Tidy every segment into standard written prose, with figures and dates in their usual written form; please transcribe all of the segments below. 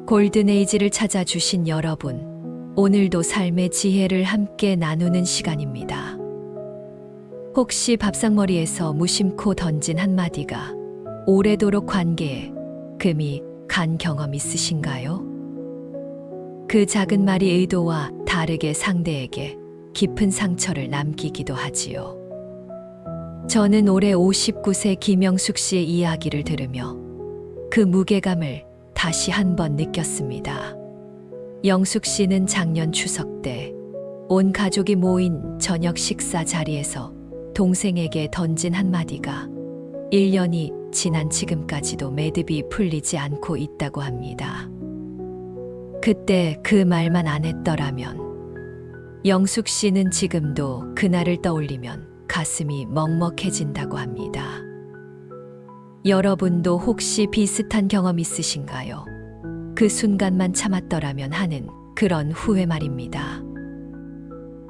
골든에이지를 찾아주신 여러분, 오늘도 삶의 지혜를 함께 나누는 시간입니다. 혹시 밥상머리에서 무심코 던진 한마디가 오래도록 관계에 금이 간 경험 있으신가요? 그 작은 말이 의도와 다르게 상대에게 깊은 상처를 남기기도 하지요. 저는 올해 59세 김영숙 씨의 이야기를 들으며 그 무게감을 다시 한번 느꼈습니다. 영숙 씨는 작년 추석 때 온 가족이 모인 저녁 식사 자리에서 동생에게 던진 한마디가 1년이 지난 지금까지도 매듭이 풀리지 않고 있다고 합니다. 그때 그 말만 안 했더라면 영숙 씨는 지금도 그날을 떠올리면 가슴이 먹먹해진다고 합니다. 여러분도 혹시 비슷한 경험 있으신가요? 그 순간만 참았더라면 하는 그런 후회 말입니다.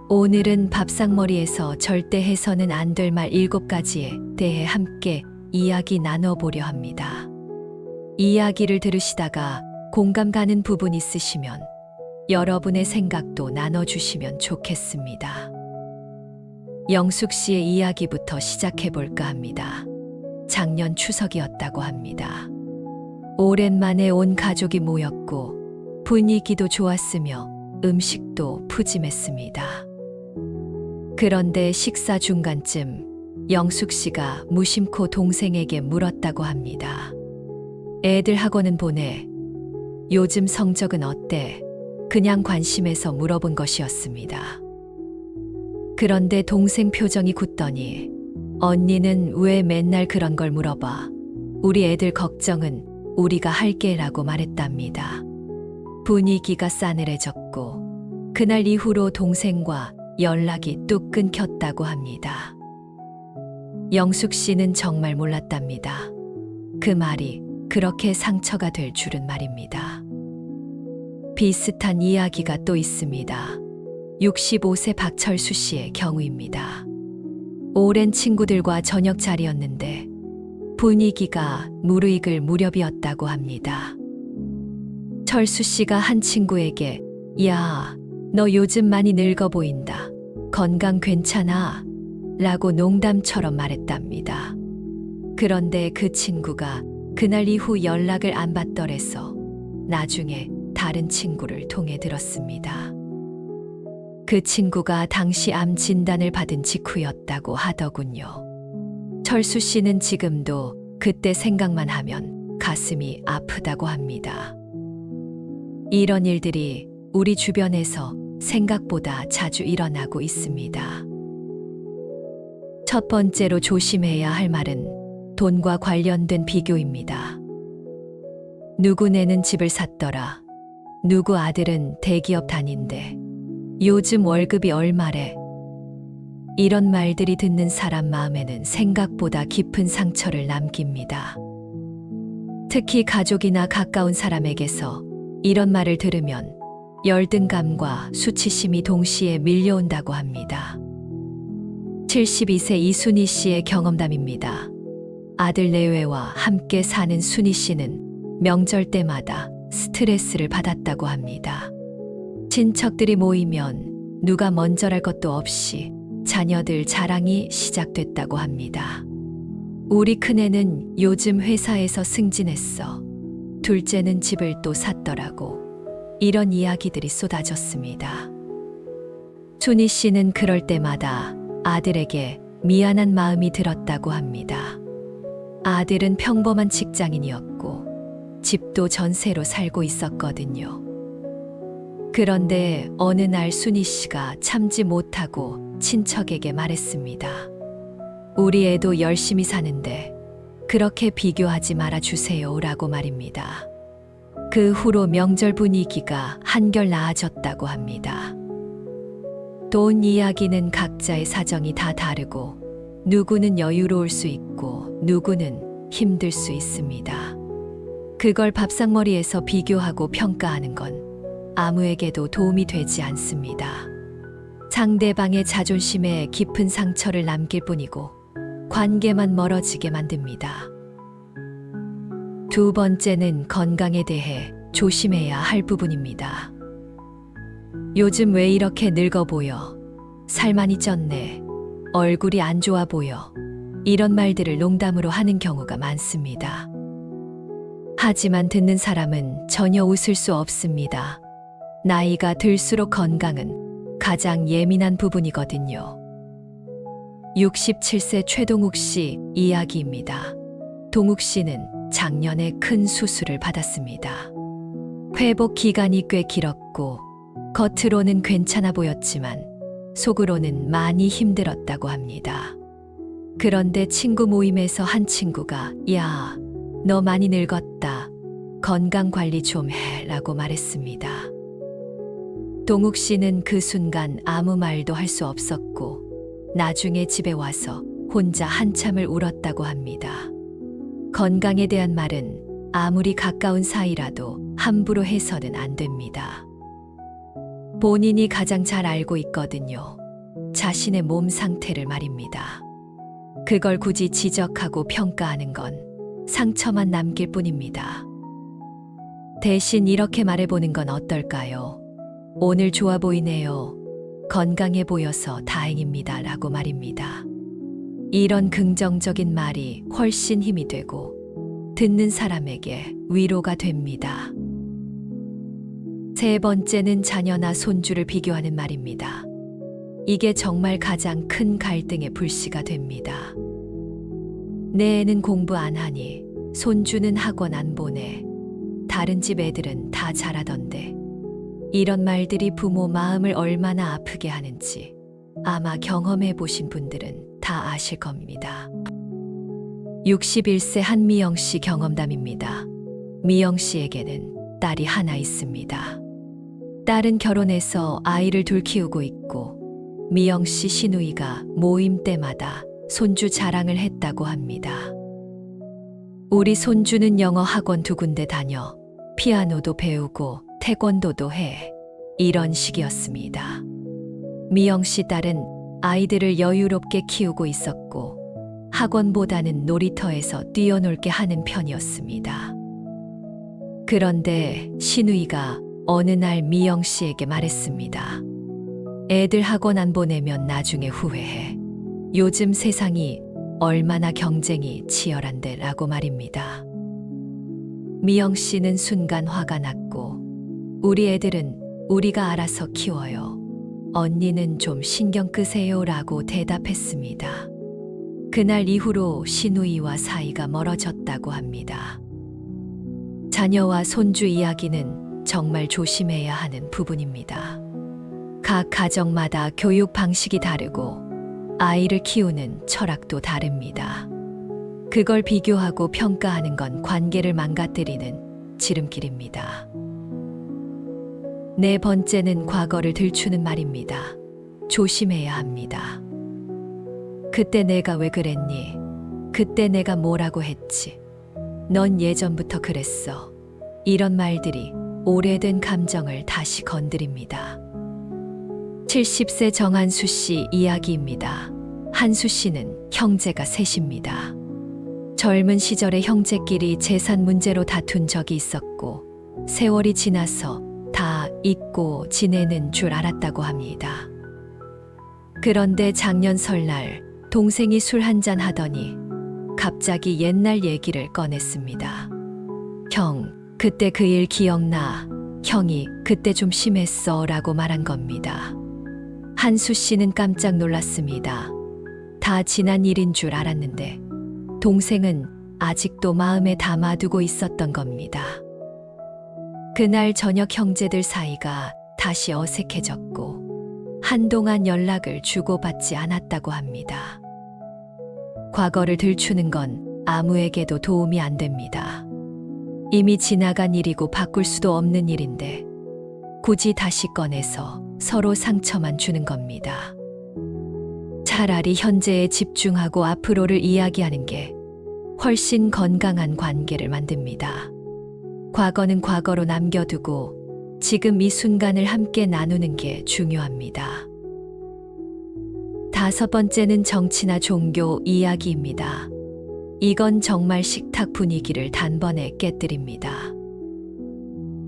오늘은 밥상머리에서 절대 해서는 안 될 말 7가지에 대해 함께 이야기 나눠보려 합니다. 이야기를 들으시다가 공감 가는 부분 있으시면 여러분의 생각도 나눠주시면 좋겠습니다. 영숙 씨의 이야기부터 시작해볼까 합니다. 작년 추석이었다고 합니다. 오랜만에 온 가족이 모였고 분위기도 좋았으며 음식도 푸짐했습니다. 그런데 식사 중간쯤 영숙 씨가 무심코 동생에게 물었다고 합니다. 애들 학원은 보내. 요즘 성적은 어때? 그냥 관심해서 물어본 것이었습니다. 그런데 동생 표정이 굳더니 언니는 왜 맨날 그런 걸 물어봐? 우리 애들 걱정은 우리가 할게라고 말했답니다. 분위기가 싸늘해졌고 그날 이후로 동생과 연락이 뚝 끊겼다고 합니다. 영숙 씨는 정말 몰랐답니다. 그 말이 그렇게 상처가 될 줄은 말입니다. 비슷한 이야기가 또 있습니다. 65세 박철수 씨의 경우입니다. 오랜 친구들과 저녁 자리였는데 분위기가 무르익을 무렵이었다고 합니다. 철수 씨가 한 친구에게 야, 너 요즘 많이 늙어 보인다. 건강 괜찮아? 라고 농담처럼 말했답니다. 그런데 그 친구가 그날 이후 연락을 안 받더래서 나중에 다른 친구를 통해 들었습니다. 그 친구가 당시 암 진단을 받은 직후였다고 하더군요. 철수 씨는 지금도 그때 생각만 하면 가슴이 아프다고 합니다. 이런 일들이 우리 주변에서 생각보다 자주 일어나고 있습니다. 첫 번째로 조심해야 할 말은 돈과 관련된 비교입니다. 누구네는 집을 샀더라. 누구 아들은 대기업 다닌대. 요즘 월급이 얼마래? 이런 말들이 듣는 사람 마음에는 생각보다 깊은 상처를 남깁니다. 특히 가족이나 가까운 사람에게서 이런 말을 들으면 열등감과 수치심이 동시에 밀려온다고 합니다. 72세 이순희 씨의 경험담입니다. 아들 내외와 함께 사는 순희 씨는 명절 때마다 스트레스를 받았다고 합니다. 친척들이 모이면 누가 먼저랄 것도 없이 자녀들 자랑이 시작됐다고 합니다. 우리 큰애는 요즘 회사에서 승진했어. 둘째는 집을 또 샀더라고. 이런 이야기들이 쏟아졌습니다. 순희 씨는 그럴 때마다 아들에게 미안한 마음이 들었다고 합니다. 아들은 평범한 직장인이었고 집도 전세로 살고 있었거든요. 그런데 어느 날 순희 씨가 참지 못하고 친척에게 말했습니다. 우리 애도 열심히 사는데 그렇게 비교하지 말아주세요 라고 말입니다. 그 후로 명절 분위기가 한결 나아졌다고 합니다. 돈 이야기는 각자의 사정이 다 다르고 누구는 여유로울 수 있고 누구는 힘들 수 있습니다. 그걸 밥상머리에서 비교하고 평가하는 건 아무에게도 도움이 되지 않습니다. 상대방의 자존심에 깊은 상처를 남길 뿐이고 관계만 멀어지게 만듭니다. 두 번째는 건강에 대해 조심해야 할 부분입니다. 요즘 왜 이렇게 늙어 보여? 살 많이 쪘네. 얼굴이 안 좋아 보여. 이런 말들을 농담으로 하는 경우가 많습니다. 하지만 듣는 사람은 전혀 웃을 수 없습니다. 나이가 들수록 건강은 가장 예민한 부분이거든요. 67세 최동욱 씨 이야기입니다. 동욱 씨는 작년에 큰 수술을 받았습니다. 회복 기간이 꽤 길었고 겉으로는 괜찮아 보였지만 속으로는 많이 힘들었다고 합니다. 그런데 친구 모임에서 한 친구가 야, 너 많이 늙었다. 건강 관리 좀 해라고 말했습니다. 동욱 씨는 그 순간 아무 말도 할 수 없었고 나중에 집에 와서 혼자 한참을 울었다고 합니다. 건강에 대한 말은 아무리 가까운 사이라도 함부로 해서는 안 됩니다. 본인이 가장 잘 알고 있거든요. 자신의 몸 상태를 말입니다. 그걸 굳이 지적하고 평가하는 건 상처만 남길 뿐입니다. 대신 이렇게 말해보는 건 어떨까요? 오늘 좋아 보이네요. 건강해 보여서 다행입니다. 라고 말입니다. 이런 긍정적인 말이 훨씬 힘이 되고 듣는 사람에게 위로가 됩니다. 세 번째는 자녀나 손주를 비교하는 말입니다. 이게 정말 가장 큰 갈등의 불씨가 됩니다. 내 애는 공부 안 하니 손주는 학원 안 보내. 다른 집 애들은 다 잘하던데. 이런 말들이 부모 마음을 얼마나 아프게 하는지 아마 경험해 보신 분들은 다 아실 겁니다. 61세 한미영 씨 경험담입니다. 미영 씨에게는 딸이 하나 있습니다. 딸은 결혼해서 아이를 둘 키우고 있고 미영 씨 시누이가 모임 때마다 손주 자랑을 했다고 합니다. 우리 손주는 영어 학원 2군데 다녀 피아노도 배우고 태권도도 해. 이런 식이었습니다. 미영 씨 딸은 아이들을 여유롭게 키우고 있었고 학원보다는 놀이터에서 뛰어놀게 하는 편이었습니다. 그런데 시누이가 어느 날 미영 씨에게 말했습니다. 애들 학원 안 보내면 나중에 후회해. 요즘 세상이 얼마나 경쟁이 치열한데 라고 말입니다. 미영 씨는 순간 화가 났고 우리 애들은 우리가 알아서 키워요. 언니는 좀 신경 끄세요 라고 대답했습니다. 그날 이후로 시누이와 사이가 멀어졌다고 합니다. 자녀와 손주 이야기는 정말 조심해야 하는 부분입니다. 각 가정마다 교육 방식이 다르고 아이를 키우는 철학도 다릅니다. 그걸 비교하고 평가하는 건 관계를 망가뜨리는 지름길입니다. 네 번째는 과거를 들추는 말입니다. 조심해야 합니다. 그때 내가 왜 그랬니? 그때 내가 뭐라고 했지? 넌 예전부터 그랬어. 이런 말들이 오래된 감정을 다시 건드립니다. 70세 정한수 씨 이야기입니다. 한수 씨는 형제가 셋입니다. 젊은 시절에 형제끼리 재산 문제로 다툰 적이 있었고 세월이 지나서 다 잊고 지내는 줄 알았다고 합니다. 그런데 작년 설날 동생이 술 한잔 하더니 갑자기 옛날 얘기를 꺼냈습니다. 형, 그때 그 일 기억나? 형이 그때 좀 심했어 라고 말한 겁니다. 한수 씨는 깜짝 놀랐습니다. 다 지난 일인 줄 알았는데 동생은 아직도 마음에 담아두고 있었던 겁니다. 그날 저녁 형제들 사이가 다시 어색해졌고 한동안 연락을 주고받지 않았다고 합니다. 과거를 들추는 건 아무에게도 도움이 안 됩니다. 이미 지나간 일이고 바꿀 수도 없는 일인데 굳이 다시 꺼내서 서로 상처만 주는 겁니다. 차라리 현재에 집중하고 앞으로를 이야기하는 게 훨씬 건강한 관계를 만듭니다. 과거는 과거로 남겨두고 지금 이 순간을 함께 나누는 게 중요합니다. 다섯 번째는 정치나 종교 이야기입니다. 이건 정말 식탁 분위기를 단번에 깨뜨립니다.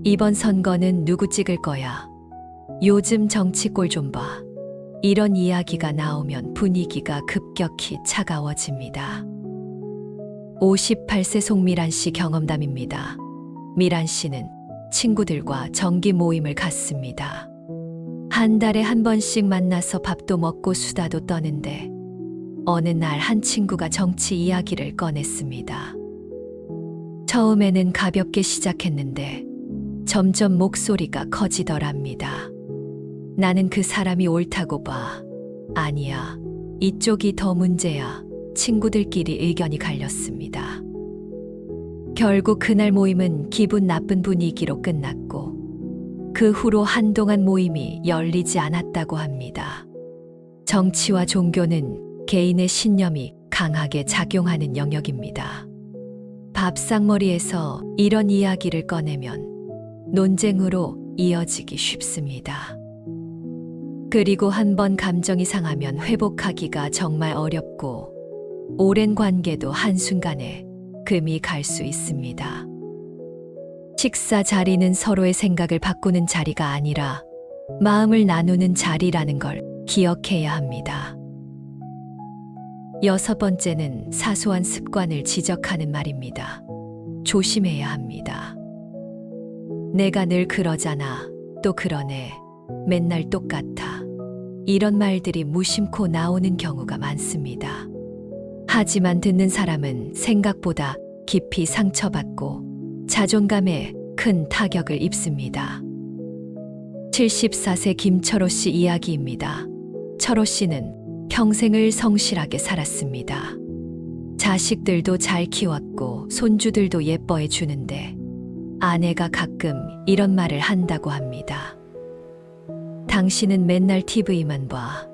이번 선거는 누구 찍을 거야? 요즘 정치 꼴 좀 봐. 이런 이야기가 나오면 분위기가 급격히 차가워집니다. 58세 송미란 씨 경험담입니다. 미란 씨는 친구들과 정기 모임을 갖습니다. 한 달에 한 번씩 만나서 밥도 먹고 수다도 떠는데 어느 날 한 친구가 정치 이야기를 꺼냈습니다. 처음에는 가볍게 시작했는데 점점 목소리가 커지더랍니다. 나는 그 사람이 옳다고 봐. 아니야. 이쪽이 더 문제야. 친구들끼리 의견이 갈렸습니다. 결국 그날 모임은 기분 나쁜 분위기로 끝났고 그 후로 한동안 모임이 열리지 않았다고 합니다. 정치와 종교는 개인의 신념이 강하게 작용하는 영역입니다. 밥상머리에서 이런 이야기를 꺼내면 논쟁으로 이어지기 쉽습니다. 그리고 한번 감정이 상하면 회복하기가 정말 어렵고 오랜 관계도 한순간에 금이 갈 수 있습니다. 식사 자리는 서로의 생각을 바꾸는 자리가 아니라 마음을 나누는 자리라는 걸 기억해야 합니다. 6번째는 사소한 습관을 지적하는 말입니다. 조심해야 합니다. 내가 늘 그러잖아. 또 그러네. 맨날 똑같아. 이런 말들이 무심코 나오는 경우가 많습니다. 하지만 듣는 사람은 생각보다 깊이 상처받고 자존감에 큰 타격을 입습니다. 74세 김철호 씨 이야기입니다. 철호 씨는 평생을 성실하게 살았습니다. 자식들도 잘 키웠고 손주들도 예뻐해 주는데 아내가 가끔 이런 말을 한다고 합니다. 당신은 맨날 TV만 봐.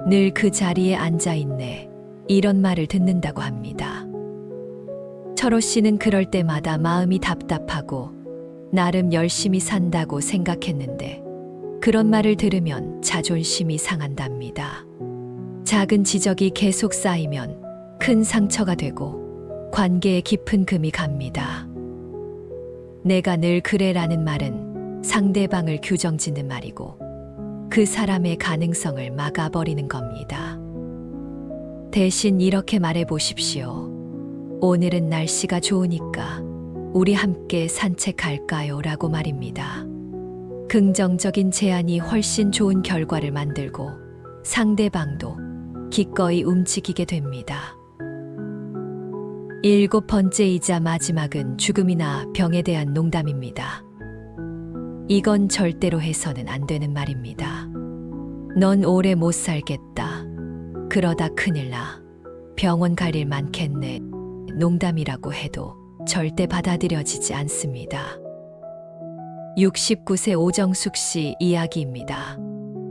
늘 그 자리에 앉아 있네. 이런 말을 듣는다고 합니다. 철호 씨는 그럴 때마다 마음이 답답하고 나름 열심히 산다고 생각했는데 그런 말을 들으면 자존심이 상한답니다. 작은 지적이 계속 쌓이면 큰 상처가 되고 관계에 깊은 금이 갑니다. 내가 늘 그래라는 말은 상대방을 규정짓는 말이고 그 사람의 가능성을 막아버리는 겁니다. 대신 이렇게 말해 보십시오. 오늘은 날씨가 좋으니까 우리 함께 산책할까요? 라고 말입니다. 긍정적인 제안이 훨씬 좋은 결과를 만들고 상대방도 기꺼이 움직이게 됩니다. 7번째이자 마지막은 죽음이나 병에 대한 농담입니다. 이건 절대로 해서는 안 되는 말입니다. 넌 오래 못 살겠다. 그러다 큰일 나. 병원 갈 일 많겠네. 농담이라고 해도 절대 받아들여지지 않습니다. 69세 오정숙 씨 이야기입니다.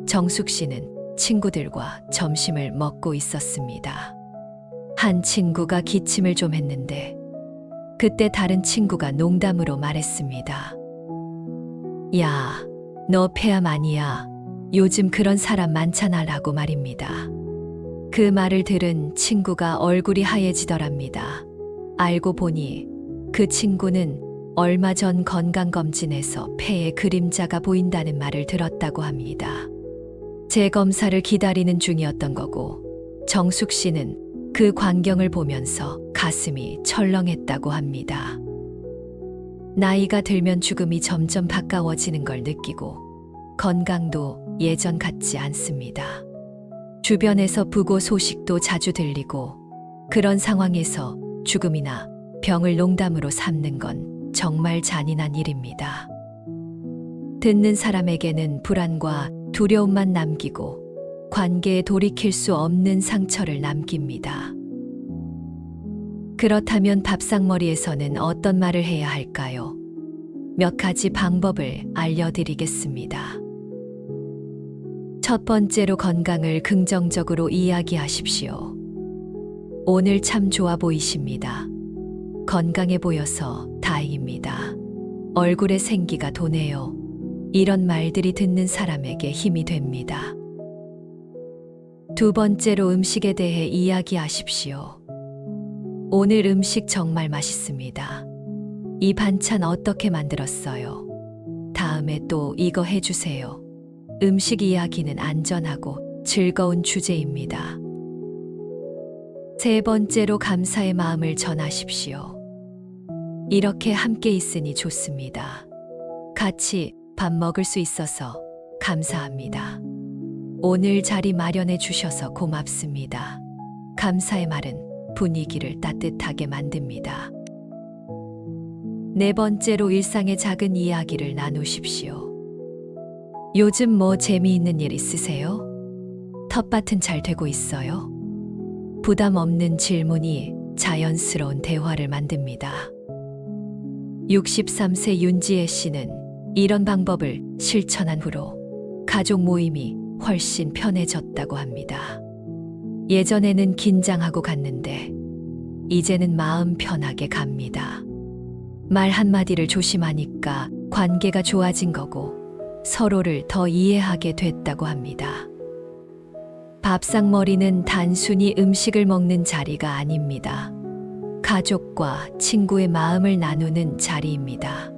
정숙 씨는 친구들과 점심을 먹고 있었습니다. 한 친구가 기침을 좀 했는데 그때 다른 친구가 농담으로 말했습니다. 야, 너 폐암 아니야. 요즘 그런 사람 많잖아 라고 말입니다. 그 말을 들은 친구가 얼굴이 하얘지더랍니다. 알고 보니 그 친구는 얼마 전 건강검진에서 폐에 그림자가 보인다는 말을 들었다고 합니다. 재검사를 기다리는 중이었던 거고 정숙 씨는 그 광경을 보면서 가슴이 철렁했다고 합니다. 나이가 들면 죽음이 점점 가까워지는 걸 느끼고 건강도 예전 같지 않습니다. 주변에서 부고 소식도 자주 들리고 그런 상황에서 죽음이나 병을 농담으로 삼는 건 정말 잔인한 일입니다. 듣는 사람에게는 불안과 두려움만 남기고 관계에 돌이킬 수 없는 상처를 남깁니다. 그렇다면 밥상머리에서는 어떤 말을 해야 할까요? 몇 가지 방법을 알려드리겠습니다. 첫 번째로 건강을 긍정적으로 이야기하십시오. 오늘 참 좋아 보이십니다. 건강해 보여서 다행입니다. 얼굴에 생기가 도네요. 이런 말들이 듣는 사람에게 힘이 됩니다. 두 번째로 음식에 대해 이야기하십시오. 오늘 음식 정말 맛있습니다. 이 반찬 어떻게 만들었어요? 다음에 또 이거 해주세요. 음식 이야기는 안전하고 즐거운 주제입니다. 세 번째로 감사의 마음을 전하십시오. 이렇게 함께 있으니 좋습니다. 같이 밥 먹을 수 있어서 감사합니다. 오늘 자리 마련해 주셔서 고맙습니다. 감사의 말은 분위기를 따뜻하게 만듭니다. 네 번째로 일상의 작은 이야기를 나누십시오. 요즘 뭐 재미있는 일 있으세요? 텃밭은 잘 되고 있어요? 부담 없는 질문이 자연스러운 대화를 만듭니다. 63세 윤지혜 씨는 이런 방법을 실천한 후로 가족 모임이 훨씬 편해졌다고 합니다. 예전에는 긴장하고 갔는데 이제는 마음 편하게 갑니다. 말 한마디를 조심하니까 관계가 좋아진 거고 서로를 더 이해하게 됐다고 합니다. 밥상머리는 단순히 음식을 먹는 자리가 아닙니다. 가족과 친구의 마음을 나누는 자리입니다.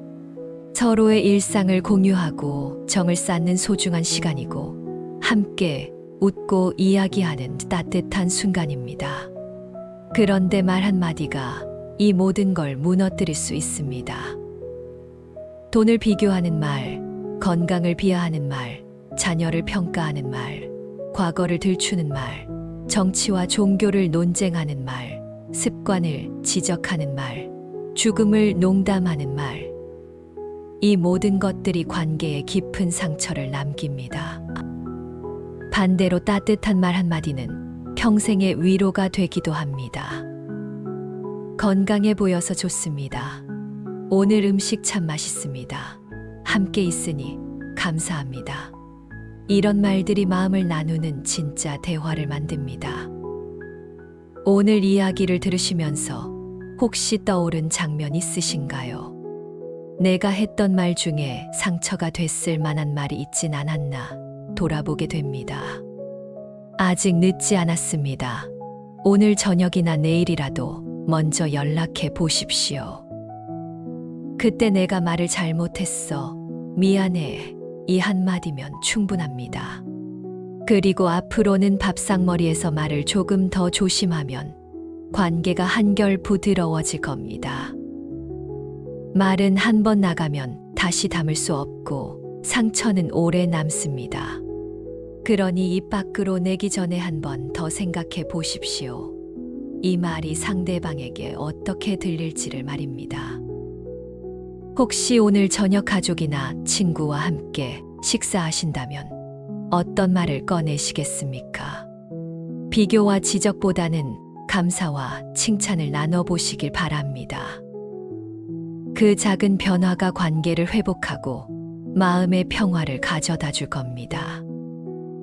서로의 일상을 공유하고 정을 쌓는 소중한 시간이고 함께 웃고 이야기하는 따뜻한 순간입니다. 그런데 말 한마디가 이 모든 걸 무너뜨릴 수 있습니다. 돈을 비교하는 말, 건강을 비하하는 말, 자녀를 평가하는 말, 과거를 들추는 말, 정치와 종교를 논쟁하는 말, 습관을 지적하는 말, 죽음을 농담하는 말. 이 모든 것들이 관계에 깊은 상처를 남깁니다. 반대로 따뜻한 말 한마디는 평생의 위로가 되기도 합니다. 건강해 보여서 좋습니다. 오늘 음식 참 맛있습니다. 함께 있으니 감사합니다. 이런 말들이 마음을 나누는 진짜 대화를 만듭니다. 오늘 이야기를 들으시면서 혹시 떠오른 장면 있으신가요? 내가 했던 말 중에 상처가 됐을 만한 말이 있진 않았나 돌아보게 됩니다. 아직 늦지 않았습니다. 오늘 저녁이나 내일이라도 먼저 연락해 보십시오. 그때 내가 말을 잘못했어. 미안해. 이 한마디면 충분합니다. 그리고 앞으로는 밥상머리에서 말을 조금 더 조심하면 관계가 한결 부드러워질 겁니다. 말은 한 번 나가면 다시 담을 수 없고 상처는 오래 남습니다. 그러니 입 밖으로 내기 전에 한 번 더 생각해 보십시오. 이 말이 상대방에게 어떻게 들릴지를 말입니다. 혹시 오늘 저녁 가족이나 친구와 함께 식사하신다면 어떤 말을 꺼내시겠습니까? 비교와 지적보다는 감사와 칭찬을 나눠보시길 바랍니다. 그 작은 변화가 관계를 회복하고 마음의 평화를 가져다 줄 겁니다.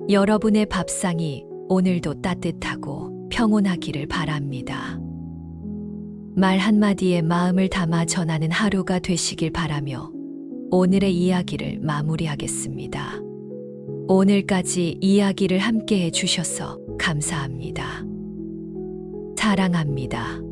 여러분의 밥상이 오늘도 따뜻하고 평온하기를 바랍니다. 말 한마디에 마음을 담아 전하는 하루가 되시길 바라며 오늘의 이야기를 마무리하겠습니다. 오늘까지 이야기를 함께 해주셔서 감사합니다. 사랑합니다.